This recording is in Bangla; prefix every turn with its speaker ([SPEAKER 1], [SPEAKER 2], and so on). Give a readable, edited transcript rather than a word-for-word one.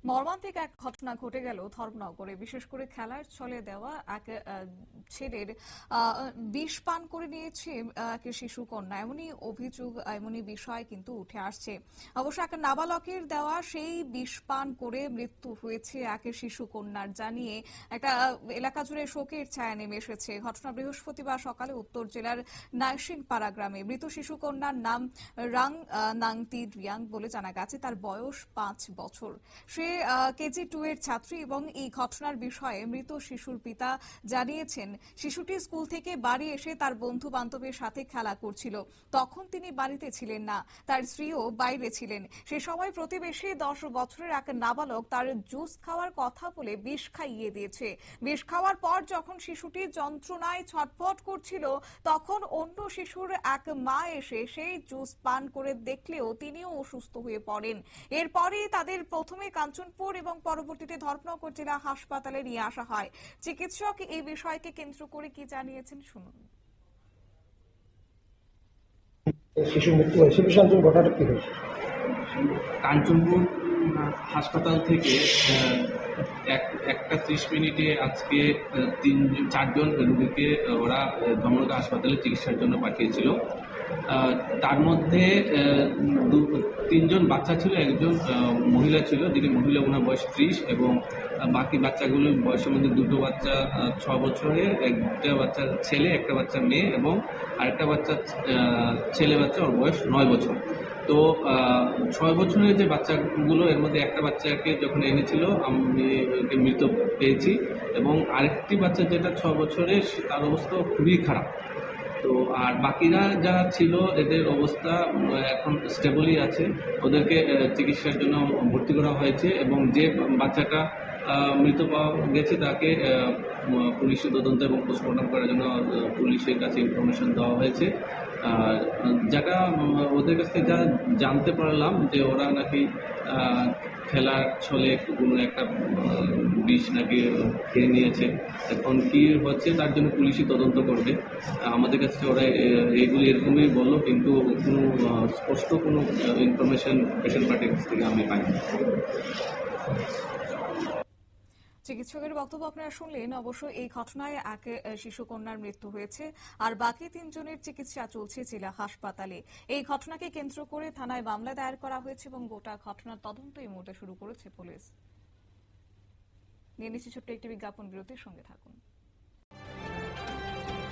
[SPEAKER 1] মর্মান্তিক এক ঘটনা ঘটে গেল ধর্মনগরে। বিশেষ করে খেলার ছলে দেওয়া এক ছেলের বিষ পান করে নিয়েছে এক শিশু কন্যা, এমনই অভিযোগ, এমনই বিষয় কিন্তু উঠে আসছে। অবশ্য এক নাবালকের দেওয়া সেই বিষ পান করে মৃত্যু হয়েছে এক শিশু কন্যার, জানিয়ে একটা এলাকা জুড়ে শোকের ছায়া নেমে এসেছে। ঘটনা বৃহস্পতিবার সকালে উত্তর জেলার নাইসিংপাড়া গ্রামে। মৃত শিশু কন্যার নাম রাং নাংতি রিয়াং বলে জানা গেছে। তার বয়স 5 বছর। সে কেজি 2 এর ছাত্রী এবং এই ঘটনার বিষয়ে মৃত শিশুর পিতা জানিয়েছেন, শিশুটি স্কুল থেকে বাড়ি এসে তার বন্ধু বান্ধবের সাথে খেলা করছিল। তখন তিনি বাড়িতে ছিলেন না, তার স্ত্রীও বাইরে ছিলেন। সে সময় প্রতিবেশী 10 বছরের এক নাবালক তার জুস খাওয়ার কথা বলে বিষ খাইয়ে দিয়েছে। বিষ খাওয়ার পর যখন শিশুটি যন্ত্রণায় ছটফট করছিল, তখন অন্য শিশুর এক মা এসে সেই জুস পান করে দেখলেও তিনিও অসুস্থ হয়ে পড়েন। এরপরে তাদের প্রথমে কাঞ্চনপুর এবং পরবর্তীতে ধর্মনগর জেলা হাসপাতালে নিয়ে আসা হয়। চিকিৎসক এই বিষয়কে কেন্দ্র করে কি জানিয়েছেন শুনুন।
[SPEAKER 2] শিশু মৃত্যু হয়েছে, বিশাল ঘটনাটা কি হয়েছে?
[SPEAKER 3] কাঞ্চনপুর হাসপাতাল থেকে 1:30 আজকে 4জন রোগীকে ওরা ধর্মনগর হাসপাতালে চিকিৎসার জন্য পাঠিয়েছিল। তার মধ্যে 3জন বাচ্চা ছিল, একজন মহিলা ছিল, যিনি মহিলা, ওনার বয়স 30, এবং বাকি বাচ্চাগুলোর বয়সের মধ্যে 2টো বাচ্চা 6 বছরের, একটা বাচ্চা ছেলে, একটা বাচ্চা মেয়ে, এবং আরেকটা বাচ্চা ছেলে বাচ্চা, ওর বয়স 9 বছর। তো 6 বছরের যে বাচ্চাগুলো, এর মধ্যে একটা বাচ্চাকে যখন এনেছিল আমি ওকে মৃত পেয়েছি, এবং আরেকটি বাচ্চা যেটা 6 বছরের, তার অবস্থা খুবই খারাপ। তো আর বাকিরা যারা ছিল এদের অবস্থা এখন স্টেবলই আছে, ওদেরকে চিকিৎসার জন্য ভর্তি করা হয়েছে, এবং যে বাচ্চাটা মৃত পাওয়া গেছে তাকে পুলিশি তদন্ত এবং পোস্টমর্টম করার জন্য পুলিশের কাছে ইনফরমেশন দেওয়া হয়েছে। যেটা ওদের কাছ থেকে যা জানতে পারলাম যে ওরা নাকি খেলার ছলে কোনো একটা বিষ নাকি খেয়ে নিয়েছে। এখন কি হচ্ছে তার জন্য পুলিশই তদন্ত করবে। আমাদের কাছে ওরা এইগুলি এরকমই বললো, কিন্তু কোনো স্পষ্ট কোনো ইনফরমেশন পেশেন্ট পার্টির কাছ থেকে আমি পাইনি।
[SPEAKER 1] চিকিৎসকের বক্তব্য আপনারা শুনলেন। অবশ্য এই ঘটনায় এক শিশু কন্যার মৃত্যু হয়েছে, আর বাকি 3 জনের চিকিৎসা চলছে জেলা হাসপাতালে। এই ঘটনাকে কেন্দ্র করে থানায় মামলা দায়ের করা হয়েছে এবং গোটা ঘটনার তদন্ত এই মুহূর্তে শুরু করেছে পুলিশ। নিয়ে নিচ্ছি ছোট্ট একটি বিজ্ঞাপন বিরতির সঙ্গে থাকুন।